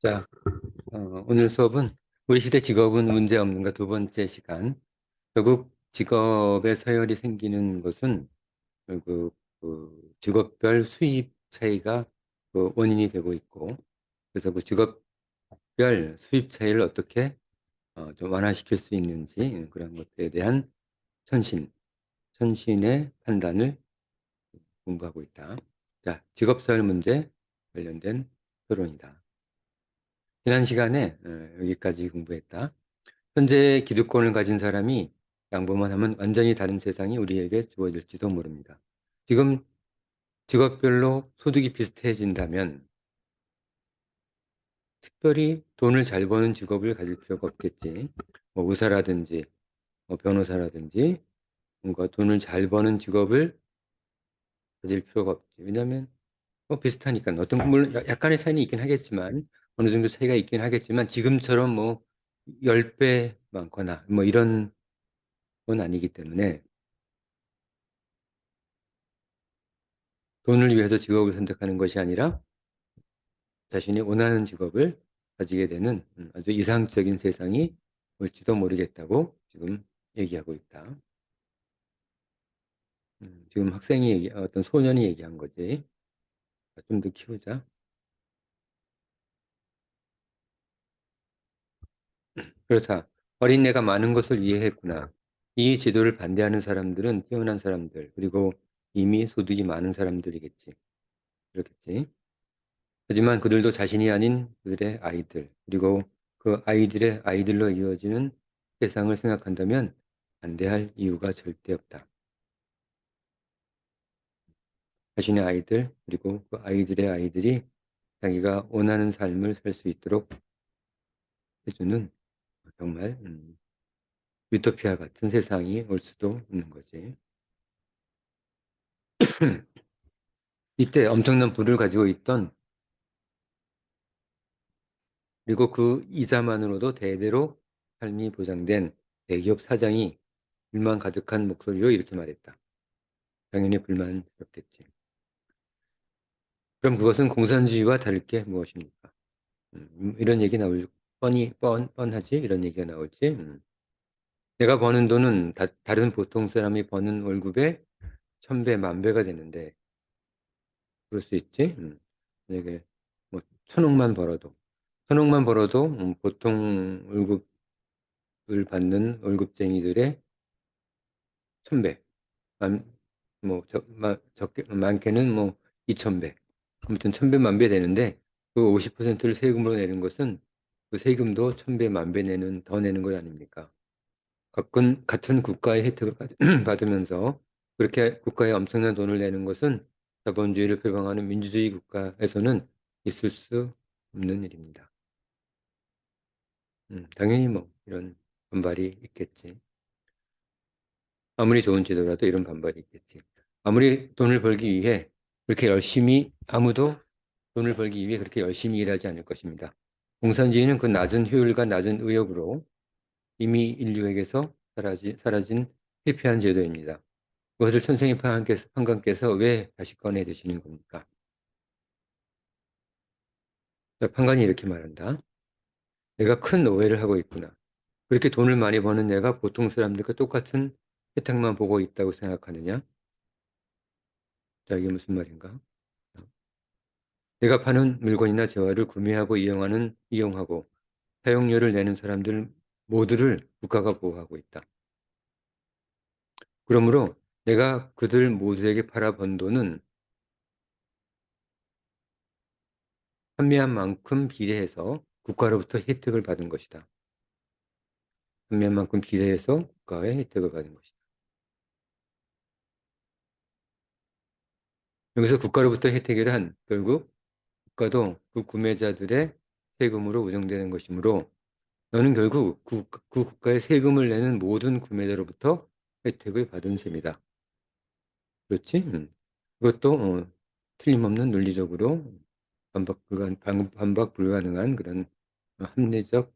자, 오늘 수업은 우리 시대 직업은 문제 없는가 두 번째 시간. 결국 직업의 서열이 생기는 것은 결국 그 직업별 수입 차이가 그 원인이 되고 있고, 그래서 그 직업별 수입 차이를 어떻게 좀 완화시킬 수 있는지 그런 것들에 대한 천신, 천신의 판단을 공부하고 있다. 자, 직업 서열 문제 관련된 토론이다. 지난 시간에 여기까지 공부했다. 현재 기득권을 가진 사람이 양보만 하면 완전히 다른 세상이 우리에게 주어질지도 모릅니다. 지금 직업별로 소득이 비슷해진다면 특별히 돈을 잘 버는 직업을 가질 필요가 없겠지. 뭐 의사라든지 뭐 변호사라든지 뭔가 돈을 잘 버는 직업을 가질 필요가 없지. 왜냐하면 뭐 비슷하니까 어떤 물론 약간의 차이는 있긴 하겠지만 어느 정도 차이가 있긴 하겠지만 지금처럼 뭐 10배 많거나 뭐 이런 건 아니기 때문에 돈을 위해서 직업을 선택하는 것이 아니라 자신이 원하는 직업을 가지게 되는 아주 이상적인 세상이 올지도 모르겠다고 지금 얘기하고 있다. 지금 어떤 소년이 얘기한 거지. 좀 더 키우자. 그렇다. 어린애가 많은 것을 이해했구나. 이 제도를 반대하는 사람들은 뛰어난 사람들, 그리고 이미 소득이 많은 사람들이겠지. 그렇겠지. 하지만 그들도 자신이 아닌 그들의 아이들, 그리고 그 아이들의 아이들로 이어지는 세상을 생각한다면 반대할 이유가 절대 없다. 자신의 아이들, 그리고 그 아이들의 아이들이 자기가 원하는 삶을 살 수 있도록 해주는 정말 유토피아 같은 세상이 올 수도 있는 거지. 이때 엄청난 부를 가지고 있던, 그리고 그 이자만으로도 대대로 삶이 보장된 대기업 사장이 불만 가득한 목소리로 이렇게 말했다. 당연히 불만스럽겠지. 그럼 그것은 공산주의와 다를 게 무엇입니까? 이런 얘기 뻔하지? 이런 얘기가 나올지? 내가 버는 돈은 다른 보통 사람이 버는 월급의 1000배, 10,000배가 되는데, 그럴 수 있지? 만약에 뭐 1000억만 벌어도 보통 월급을 받는 월급쟁이들의 1000배, 만, 뭐, 많게는 뭐 2000배. 아무튼 1000배, 10,000배 되는데 그 50%를 세금으로 내는 것은 그 세금도 1000배, 10,000배 더 내는 것 아닙니까? 같은 국가의 혜택을 받으면서 그렇게 국가에 엄청난 돈을 내는 것은 자본주의를 표방하는 민주주의 국가에서는 있을 수 없는 일입니다. 당연히 뭐 이런 반발이 있겠지. 아무리 좋은 제도라도 이런 반발이 있겠지. 아무리 돈을 벌기 위해 아무도 돈을 벌기 위해 그렇게 열심히 일하지 않을 것입니다. 공산주의는 그 낮은 효율과 낮은 의욕으로 이미 인류에게서 사라진 실패한 제도입니다. 그것을 선생님 판관께서 왜 다시 꺼내 드시는 겁니까? 판관이 이렇게 말한다. 내가 큰 오해를 하고 있구나. 그렇게 돈을 많이 버는 내가 보통 사람들과 똑같은 혜택만 보고 있다고 생각하느냐? 자, 이게 무슨 말인가? 내가 파는 물건이나 재화를 구매하고 이용하고 사용료를 내는 사람들 모두를 국가가 보호하고 있다. 그러므로 내가 그들 모두에게 팔아번 돈은 판매한 만큼 비례해서 국가로부터 혜택을 받은 것이다. 판매한 만큼 비례해서 국가의 혜택을 받은 것이다. 여기서 국가로부터 혜택이란 결국 국가도 그 구매자들의 세금으로 운영되는 것이므로 너는 결국 그 국가의 세금을 내는 모든 구매자로부터 혜택을 받은 셈이다. 그렇지? 그것도 틀림없는 논리적으로 반박 불가능한 그런 합리적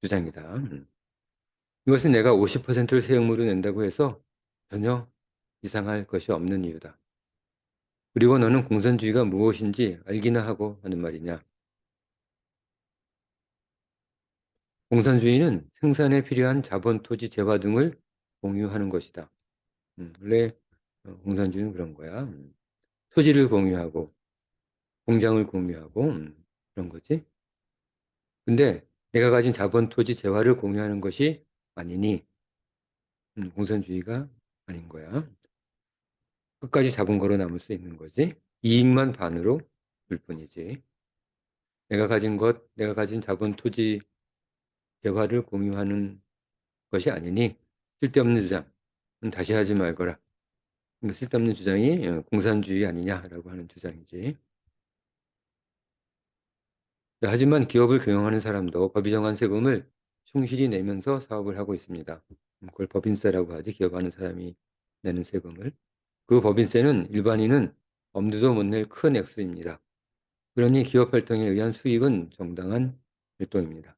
주장이다. 이것은 내가 50%를 세금으로 낸다고 해서 전혀 이상할 것이 없는 이유다. 그리고 너는 공산주의가 무엇인지 알기나 하고 하는 말이냐. 공산주의는 생산에 필요한 자본, 토지, 재화 등을 공유하는 것이다. 원래 공산주의는 그런 거야. 토지를 공유하고 공장을 공유하고 그런 거지. 근데 내가 가진 자본, 토지, 재화를 공유하는 것이 아니니 공산주의가 아닌 거야. 끝까지 자본 거로 남을 수 있는 거지. 이익만 반으로 줄 뿐이지. 내가 가진 자본, 토지, 재화를 공유하는 것이 아니니 쓸데없는 주장. 다시 하지 말거라. 쓸데없는 주장이 공산주의 아니냐라고 하는 주장이지. 하지만 기업을 경영하는 사람도 법이 정한 세금을 충실히 내면서 사업을 하고 있습니다. 그걸 법인세라고 하지, 기업하는 사람이 내는 세금을. 그 법인세는 일반인은 엄두도 못 낼 큰 액수입니다. 그러니 기업 활동에 의한 수익은 정당한 활동입니다.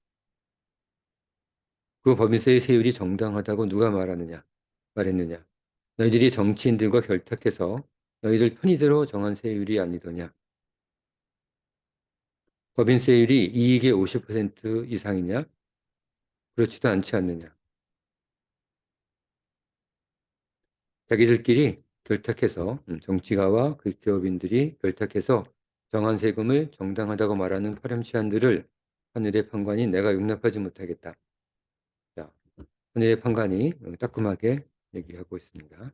그 법인세의 세율이 정당하다고 누가 말했느냐? 너희들이 정치인들과 결탁해서 너희들 편의대로 정한 세율이 아니더냐? 법인세율이 이익의 50% 이상이냐? 그렇지도 않지 않느냐? 자기들끼리 결탁해서 정치가와 그 기업인들이 결탁해서 정한 세금을 정당하다고 말하는 파렴치한들을 하늘의 판관이 내가 용납하지 못하겠다. 자, 하늘의 판관이 따끔하게 얘기하고 있습니다.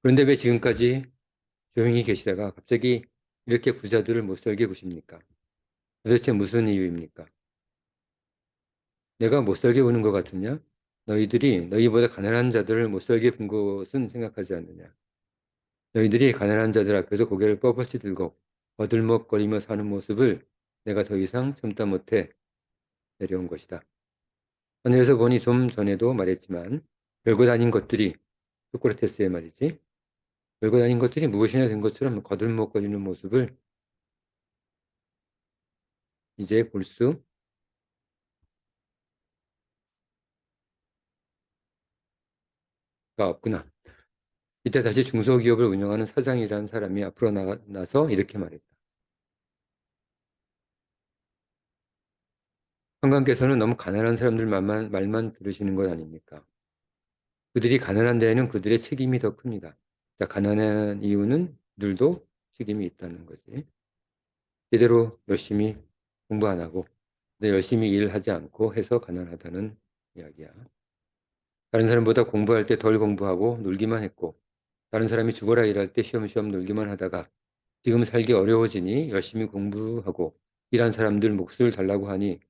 그런데 왜 지금까지 조용히 계시다가 갑자기 이렇게 부자들을 못 살게 구십니까? 도대체 무슨 이유입니까? 내가 못 살게 우는 것 같으냐? 너희들이 너희보다 가난한 자들을 못 살게 군 것은 생각하지 않느냐? 너희들이 가난한 자들 앞에서 고개를 뻣뻣이 들고 버들먹거리며 사는 모습을 내가 더 이상 참다 못해 내려온 것이다. 하늘에서 보니 좀 전에도 말했지만 별것 아닌 것들이 소크라테스의 말이지. 별것 아닌 것들이 무엇이나 된 것처럼 거들먹거리는 모습을 이제 볼 수가 없구나. 이때 다시 중소기업을 운영하는 사장이라는 사람이 앞으로 나서 이렇게 말했다. 한강께서는 너무 가난한 사람들 말만 들으시는 것 아닙니까? 그들이 가난한 데에는 그들의 책임이 더 큽니다. 자, 가난한 이유는 그들도 책임이 있다는 거지. 제대로 열심히 공부 안 하고 열심히 일하지 않고 해서 가난하다는 이야기야. 다른 사람보다 공부할 때 덜 공부하고 놀기만 했고 다른 사람이 죽어라 일할 때 쉬엄쉬엄 놀기만 하다가 지금 살기 어려워지니 열심히 공부하고 일한 사람들 몫을 달라고 하니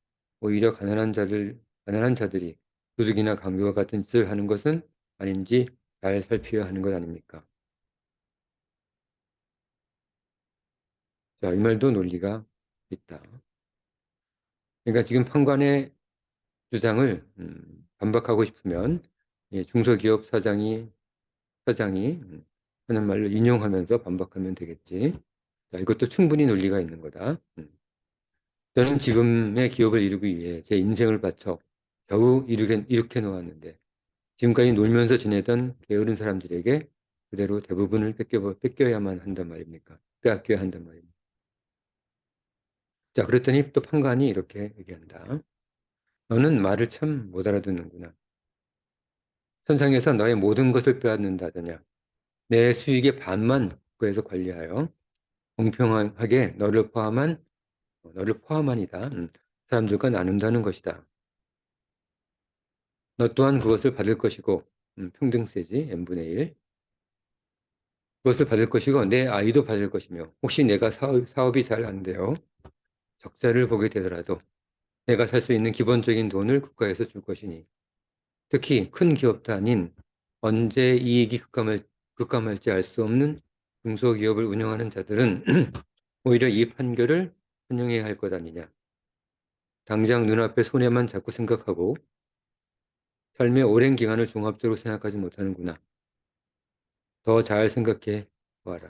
오히려 가난한 자들이 도둑이나 강도와 같은 짓을 하는 것은 아닌지 잘 살펴야 하는 것 아닙니까? 자, 이 말도 논리가 있다. 그러니까 지금 판관의 주장을 반박하고 싶으면 중소기업 사장이 하는 말로 인용하면서 반박하면 되겠지. 자, 이것도 충분히 논리가 있는 거다. 저는 지금의 기업을 이루기 위해 제 인생을 바쳐 겨우 이렇게 놓았는데 지금까지 놀면서 지내던 게으른 사람들에게 그대로 대부분을 뺏겨야만 한단 말입니까? 빼앗겨야 한단 말입니다. 자, 그랬더니 또 판관이 이렇게 얘기한다. 너는 말을 참 못 알아듣는구나. 선상에서 너의 모든 것을 빼앗는다더냐. 내 수익의 반만 국가에서 관리하여 공평하게 너를 포함한이다. 사람들과 나눈다는 것이다. 너 또한 그것을 받을 것이고 평등세지 n분의 1. 그것을 받을 것이고 내 아이도 받을 것이며 혹시 내가 사업이 잘 안 돼요. 적자를 보게 되더라도 내가 살 수 있는 기본적인 돈을 국가에서 줄 것이니 특히 큰 기업도 아닌 언제 이익이 급감할지 알 수 없는 중소기업을 운영하는 자들은 오히려 이 판결을 환영해야 할 것 아니냐. 당장 눈앞의 손해만 자꾸 생각하고 삶의 오랜 기간을 종합적으로 생각하지 못하는구나. 더 잘 생각해 보아라.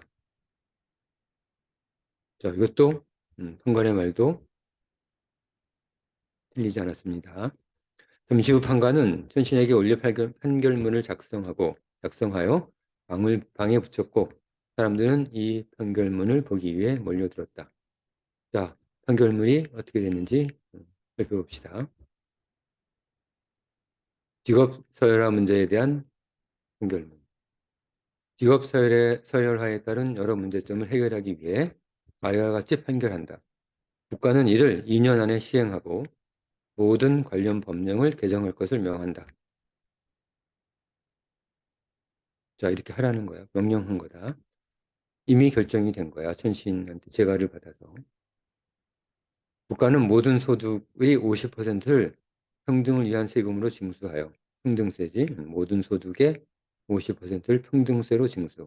자, 이것도 판관의 말도 틀리지 않았습니다. 잠시 후 판관은 천신에게 올려 판결문을 작성하여 방에 붙였고 사람들은 이 판결문을 보기 위해 몰려들었다. 자, 판결문이 어떻게 됐는지 살펴봅시다. 직업 서열화 문제에 대한 판결문. 직업 서열화에 따른 여러 문제점을 해결하기 위해 아래와 같이 판결한다. 국가는 이를 2년 안에 시행하고 모든 관련 법령을 개정할 것을 명한다. 자, 이렇게 하라는 거야. 명령한 거다. 이미 결정이 된 거야. 천신한테 재가를 받아서. 국가는 모든 소득의 50%를 평등을 위한 세금으로 징수하여 평등세지. 모든 소득의 50%를 평등세로 징수.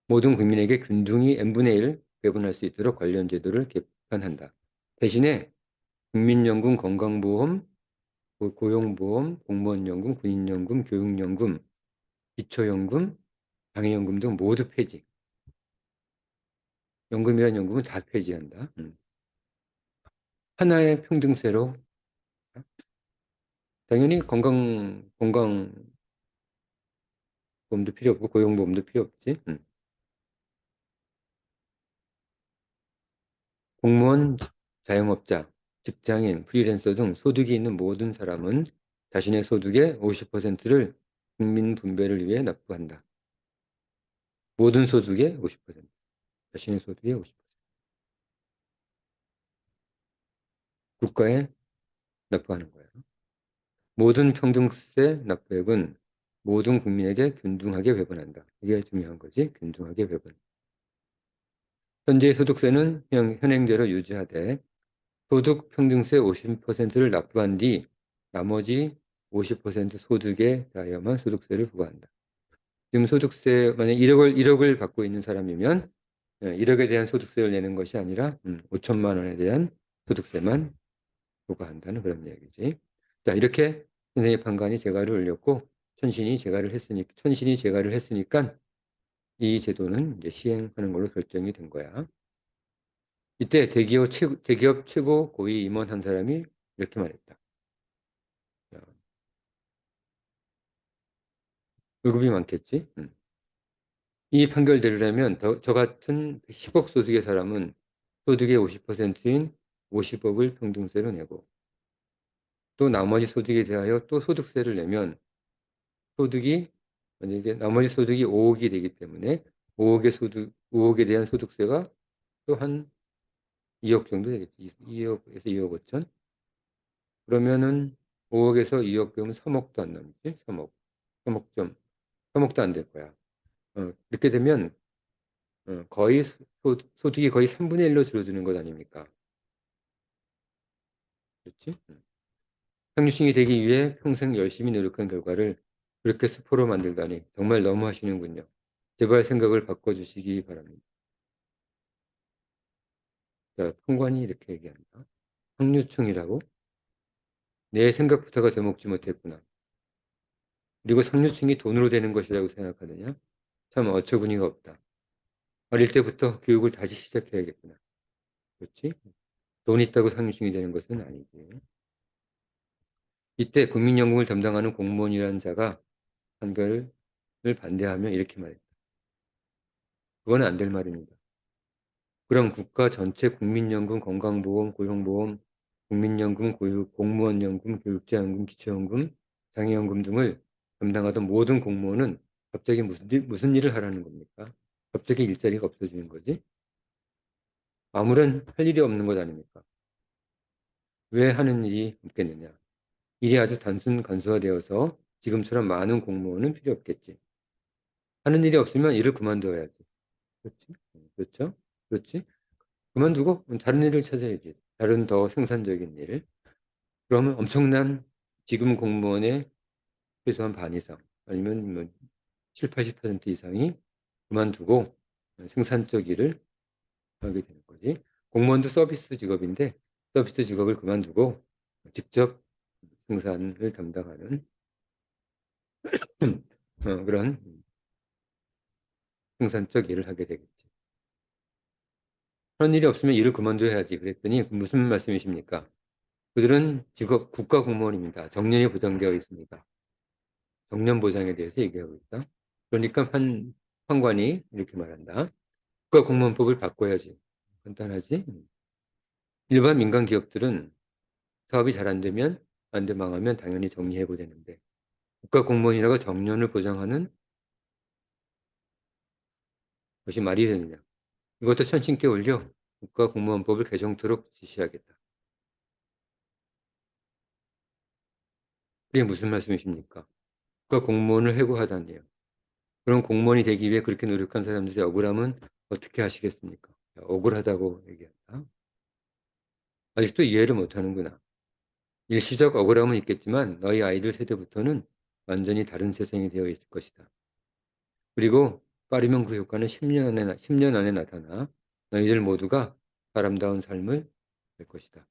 모든 국민에게 균등히 n분의 1 배분할 수 있도록 관련 제도를 개편한다. 대신에 국민연금, 건강보험, 고용보험, 공무원연금, 군인연금, 교육연금, 기초연금, 장애연금 등 모두 폐지. 연금이란 연금은 다 폐지한다. 하나의 평등세로 당연히 건강보험도 필요 없고 고용보험도 필요 없지. 공무원, 자영업자, 직장인, 프리랜서 등 소득이 있는 모든 사람은 자신의 소득의 50%를 국민 분배를 위해 납부한다. 모든 소득의 50%, 자신의 소득의 50%. 국가에 납부하는 거예요. 모든 평등세 납부액은 모든 국민에게 균등하게 배분한다. 이게 중요한 거지. 균등하게 배분. 현재 소득세는 현행대로 유지하되 소득 평등세 50%를 납부한 뒤 나머지 50% 소득에 대하여만 소득세를 부과한다. 지금 소득세 만약 1억을 받고 있는 사람이면 1억에 대한 소득세를 내는 것이 아니라 5천만 원에 대한 소득세만 부과한다는 그런 얘기지. 자, 이렇게 선생의 판관이 재가를 올렸고 천신이 재가를 했으니까 이 제도는 이제 시행하는 걸로 결정이 된 거야. 이때 대기업 최고 고위 임원 한 사람이 이렇게 말했다. 자, 월급이 많겠지? 이 판결대로라면 저 같은 10억 소득의 사람은 소득의 50%인 50억을 평등세로 내고 또 나머지 소득에 대하여 또 소득세를 내면 소득이 만약에 나머지 소득이 5억이 되기 때문에 5억에 대한 소득세가 또 한 2억 정도 되겠지. 2억에서 2억 5천. 그러면은 5억에서 2억 빼면 3억도 안 남지. 3억. 3억 점. 3억도 안 될 거야. 이렇게 되면 거의 소득이 거의 3분의 1로 줄어드는 것 아닙니까? 그렇지? 상류층이 되기 위해 평생 열심히 노력한 결과를 그렇게 수포로 만들다니 정말 너무하시는군요. 제발 생각을 바꿔주시기 바랍니다. 자, 판관이 이렇게 얘기합니다. 상류층이라고? 내 생각부터가 되먹지 못했구나. 그리고 상류층이 돈으로 되는 것이라고 생각하느냐? 참 어처구니가 없다. 어릴 때부터 교육을 다시 시작해야겠구나. 그렇지? 돈 있다고 상류층이 되는 것은 아니지. 이때 국민연금을 담당하는 공무원이라는 자가 판결을 반대하며 이렇게 말했다. 그건 안 될 말입니다. 그럼 국가 전체 국민연금, 건강보험, 고용보험, 국민연금, 공무원연금, 교육자연금, 기초연금, 장애연금 등을 담당하던 모든 공무원은 갑자기 무슨 일을 하라는 겁니까? 갑자기 일자리가 없어지는 거지? 아무런 할 일이 없는 것 아닙니까? 왜 하는 일이 없겠느냐? 일이 아주 간소화되어서 지금처럼 많은 공무원은 필요 없겠지. 하는 일이 없으면 일을 그만둬야지. 그렇지? 그렇죠? 그렇지? 그만두고 다른 일을 찾아야지. 다른 더 생산적인 일. 그러면 엄청난 지금 공무원의 최소한 반 이상 아니면 뭐 7, 80% 이상이 그만두고 생산적 일을 하게 되는 거지. 공무원도 서비스 직업인데 서비스 직업을 그만두고 직접 생산을 담당하는 그런 생산적 일을 하게 되겠지. 그런 일이 없으면 일을 그만둬야지. 그랬더니 무슨 말씀이십니까? 그들은 직업 국가 공무원입니다. 정년이 보장되어 있습니다. 정년 보장에 대해서 얘기하고 있다. 그러니까 판관이 이렇게 말한다. 국가공무원법을 바꿔야지. 간단하지? 일반 민간 기업들은 사업이 잘 안 되면 안 돼 망하면 당연히 정리해고 되는데 국가공무원이라고 정년을 보장하는 것이 말이 되느냐. 이것도 천신께 올려 국가공무원법을 개정토록 지시하겠다. 그게 무슨 말씀이십니까? 국가공무원을 해고하다니요. 그런 공무원이 되기 위해 그렇게 노력한 사람들의 억울함은 어떻게 하시겠습니까? 억울하다고 얘기한다. 아직도 이해를 못하는구나. 일시적 억울함은 있겠지만 너희 아이들 세대부터는 완전히 다른 세상이 되어 있을 것이다. 그리고 빠르면 그 효과는 10년 안에 나타나 너희들 모두가 아름다운 삶을 살 것이다.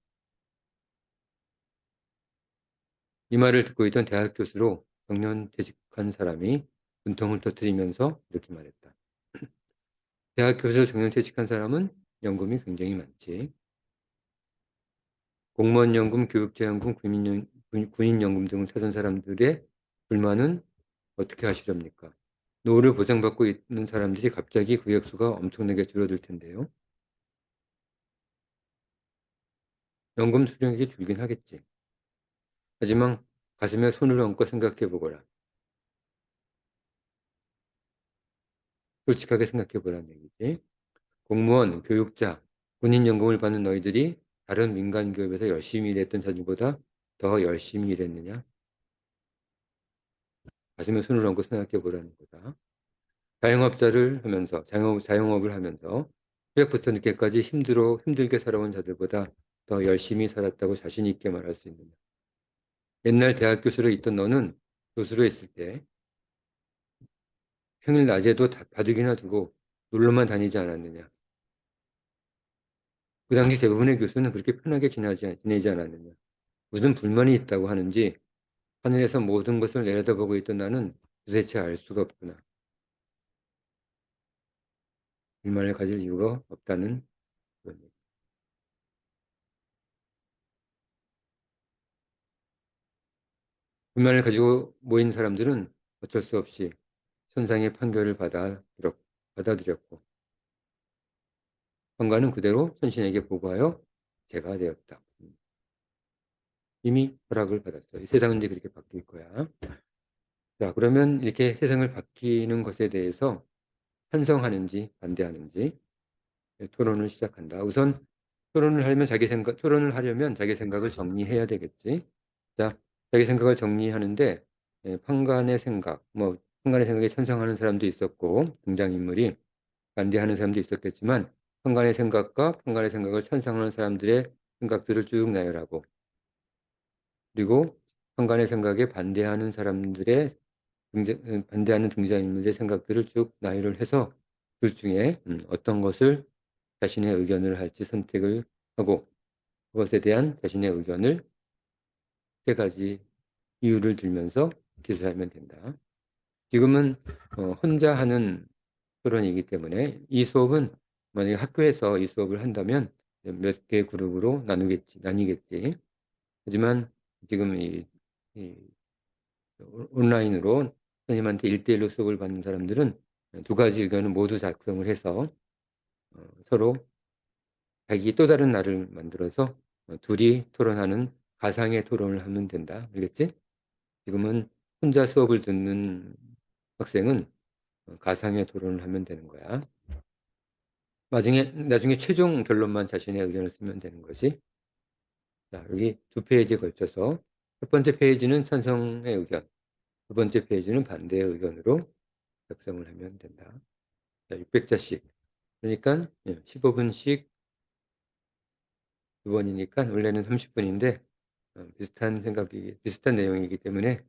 이 말을 듣고 있던 대학 교수로 정년퇴직한 사람이 분통을 터뜨리면서 이렇게 말했다. 대학 교수 정년퇴직한 사람은 연금이 굉장히 많지. 공무원연금, 교육자연금, 군인연금 등을 타던 사람들의 불만은 어떻게 하시렵니까? 노후를 보장받고 있는 사람들이 갑자기 그 액수가 엄청나게 줄어들 텐데요. 연금 수령액이 줄긴 하겠지. 하지만 가슴에 손을 얹고 생각해 보거라. 솔직하게 생각해 보라는 얘기지. 공무원, 교육자, 군인연금을 받는 너희들이 다른 민간 기업에서 열심히 일했던 자들보다 더 열심히 일했느냐? 가슴에 손을 얹고 생각해 보라는 거다. 자영업자를 하면서 자영업을 하면서 새벽부터 늦게까지 힘들게 살아온 자들보다 더 열심히 살았다고 자신 있게 말할 수 있느냐? 옛날 대학 교수로 있던 너는 교수로 있을 때 평일 낮에도 바둑이나 두고 놀러만 다니지 않았느냐? 그 당시 대부분의 교수는 그렇게 편하게 지내지 않았느냐? 무슨 불만이 있다고 하는지 하늘에서 모든 것을 내려다보고 있던 나는 도대체 알 수가 없구나. 불만을 가질 이유가 없다는 그런 얘기. 불만을 가지고 모인 사람들은 어쩔 수 없이 선상의 판결을 받아들였고 판관은 그대로 천신에게 보고하여 죄가 되었다. 이미 허락을 받았어요. 세상은 이제 그렇게 바뀔 거야. 자, 그러면 이렇게 세상을 바뀌는 것에 대해서 찬성하는지 반대하는지 토론을 시작한다. 우선 토론을 하려면 자기 생각을 정리해야 되겠지. 자, 자기 생각을 정리하는데 판관의 생각에 찬성하는 사람도 있었고 등장인물이 반대하는 사람도 있었겠지만 판관의 생각과 판관의 생각을 찬성하는 사람들의 생각들을 쭉 나열하고 그리고 판관의 생각에 반대하는 등장인물의 생각들을 쭉 나열을 해서 둘 중에 어떤 것을 자신의 의견을 할지 선택을 하고 그것에 대한 자신의 의견을 세 가지 이유를 들면서 기술하면 된다. 지금은 혼자 하는 토론이기 때문에 이 수업은 만약에 학교에서 이 수업을 한다면 몇 개 그룹으로 나뉘겠지. 하지만 지금 이 온라인으로 선생님한테 1대1로 수업을 받는 사람들은 두 가지 의견을 모두 작성을 해서 서로 자기 또 다른 날을 만들어서 둘이 토론하는 가상의 토론을 하면 된다. 알겠지? 지금은 혼자 수업을 듣는 학생은 가상의 토론을 하면 되는 거야. 나중에 최종 결론만 자신의 의견을 쓰면 되는 것이. 자, 여기 두 페이지에 걸쳐서 첫 번째 페이지는 찬성의 의견, 두 번째 페이지는 반대의 의견으로 작성을 하면 된다. 자, 600자씩. 그러니까 15분씩 두 번이니까 원래는 30분인데 비슷한 내용이기 때문에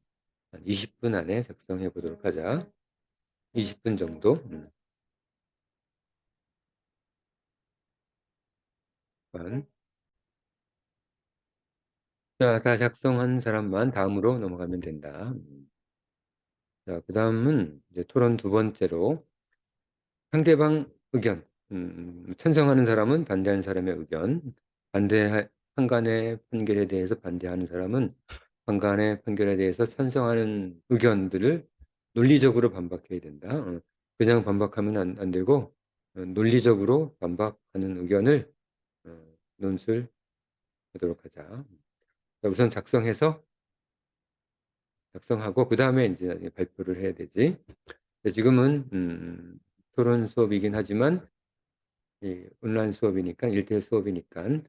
한 20분 안에 작성해 보도록 하자. 20분 정도. 자, 다 작성한 사람만 다음으로 넘어가면 된다. 자, 그 다음은 이제 토론 두 번째로 상대방 의견, 찬성하는 사람은 반대하는 사람의 의견, 판관의 판결에 대해서 반대하는 사람은 판관의 판결에 대해서 찬성하는 의견들을 논리적으로 반박해야 된다. 그냥 반박하면 안 되고 논리적으로 반박하는 의견을 논술하도록 하자. 자, 우선 작성해서 작성하고 그 다음에 이제 나중에 발표를 해야 되지. 지금은 토론 수업이긴 하지만 온라인 수업이니까 1대1 수업이니까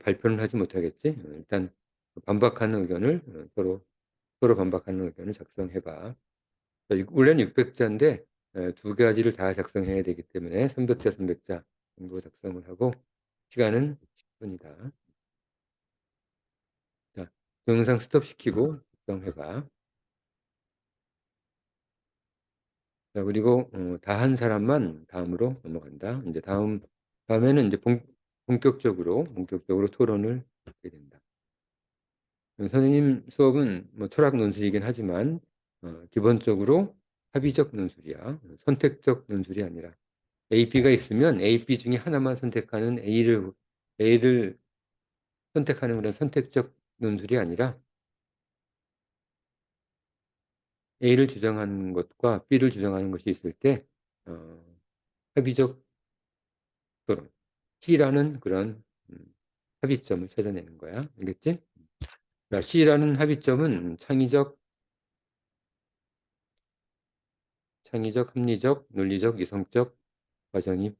발표는 하지 못하겠지. 일단 반박하는 의견을 서로 반박하는 의견을 작성해봐. 원래는 600자인데 두 가지를 다 작성해야 되기 때문에 300자, 300자 정도 작성을 하고 시간은 10분이다. 자, 동영상 스톱시키고 작성해봐. 자, 그리고 다 한 사람만 다음으로 넘어간다. 이제 다음에는 이제 본격적으로 토론을 하게 된다. 선생님 수업은 뭐 철학 논술이긴 하지만 기본적으로 합의적 논술이야. 선택적 논술이 아니라 A, B가 있으면 A, B 중에 하나만 선택하는 A를 선택하는 그런 선택적 논술이 아니라 A를 주장하는 것과 B를 주장하는 것이 있을 때 어, 합의적 토론, C라는 그런 합의점을 찾아내는 거야. 알겠지? C라는 합의점은 창의적, 합리적, 논리적, 이성적 과정이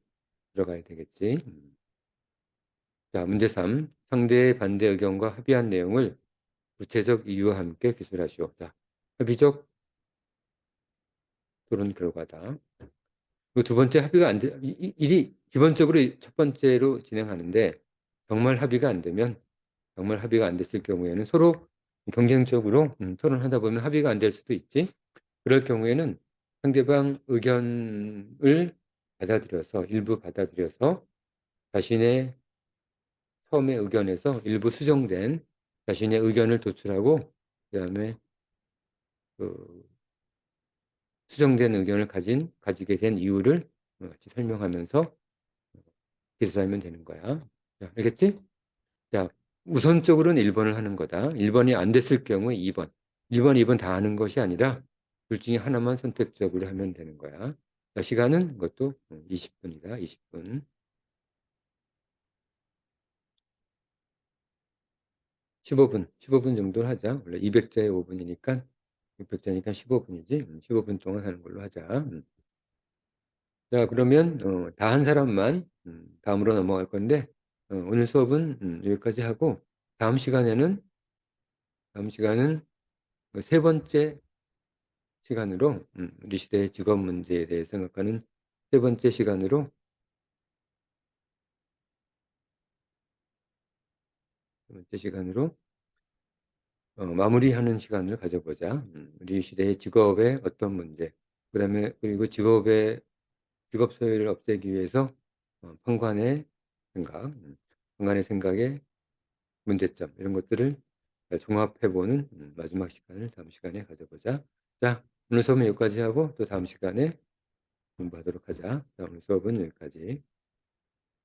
들어가야 되겠지. 자, 문제 3. 상대의 반대 의견과 합의한 내용을 구체적 이유와 함께 기술하시오. 자, 합의적 토론 결과다. 그리고 두 번째 합의가 안 돼, 일이 기본적으로 첫 번째로 진행하는데 정말 합의가 안 되면 정말 합의가 안 됐을 경우에는 서로 경쟁적으로 토론하다 보면 합의가 안 될 수도 있지. 그럴 경우에는 상대방 의견을 일부 받아들여서 자신의 처음의 의견에서 일부 수정된 자신의 의견을 도출하고 그다음에 그 수정된 의견을 가지게 된 이유를 같이 설명하면서 기술하면 되는 거야. 자, 알겠지? 자, 우선적으로는 1번을 하는 거다. 1번이 안 됐을 경우에 2번. 1번, 2번 다 하는 것이 아니라 둘 중에 하나만 선택적으로 하면 되는 거야. 자, 시간은 그것도 20분이다. 20분. 15분 정도 하자. 원래 200자에 5분이니까 600자니까 15분이지. 15분 동안 하는 걸로 하자. 자, 그러면 다 한 사람만 다음으로 넘어갈 건데 오늘 수업은 여기까지 하고 다음 시간은 그세 번째 시간으로 우리 시대의 직업 문제에 대해 생각하는 세 번째 시간으로 마무리하는 시간을 가져보자. 우리 시대의 직업의 어떤 문제, 그리고 직업 소외를 없애기 위해서 판관의 판관의 생각의 문제점 이런 것들을 종합해보는 마지막 시간을 다음 시간에 가져보자. 자, 오늘 수업은 여기까지 하고 또 다음 시간에 공부하도록 하자. 자, 오늘 수업은 여기까지.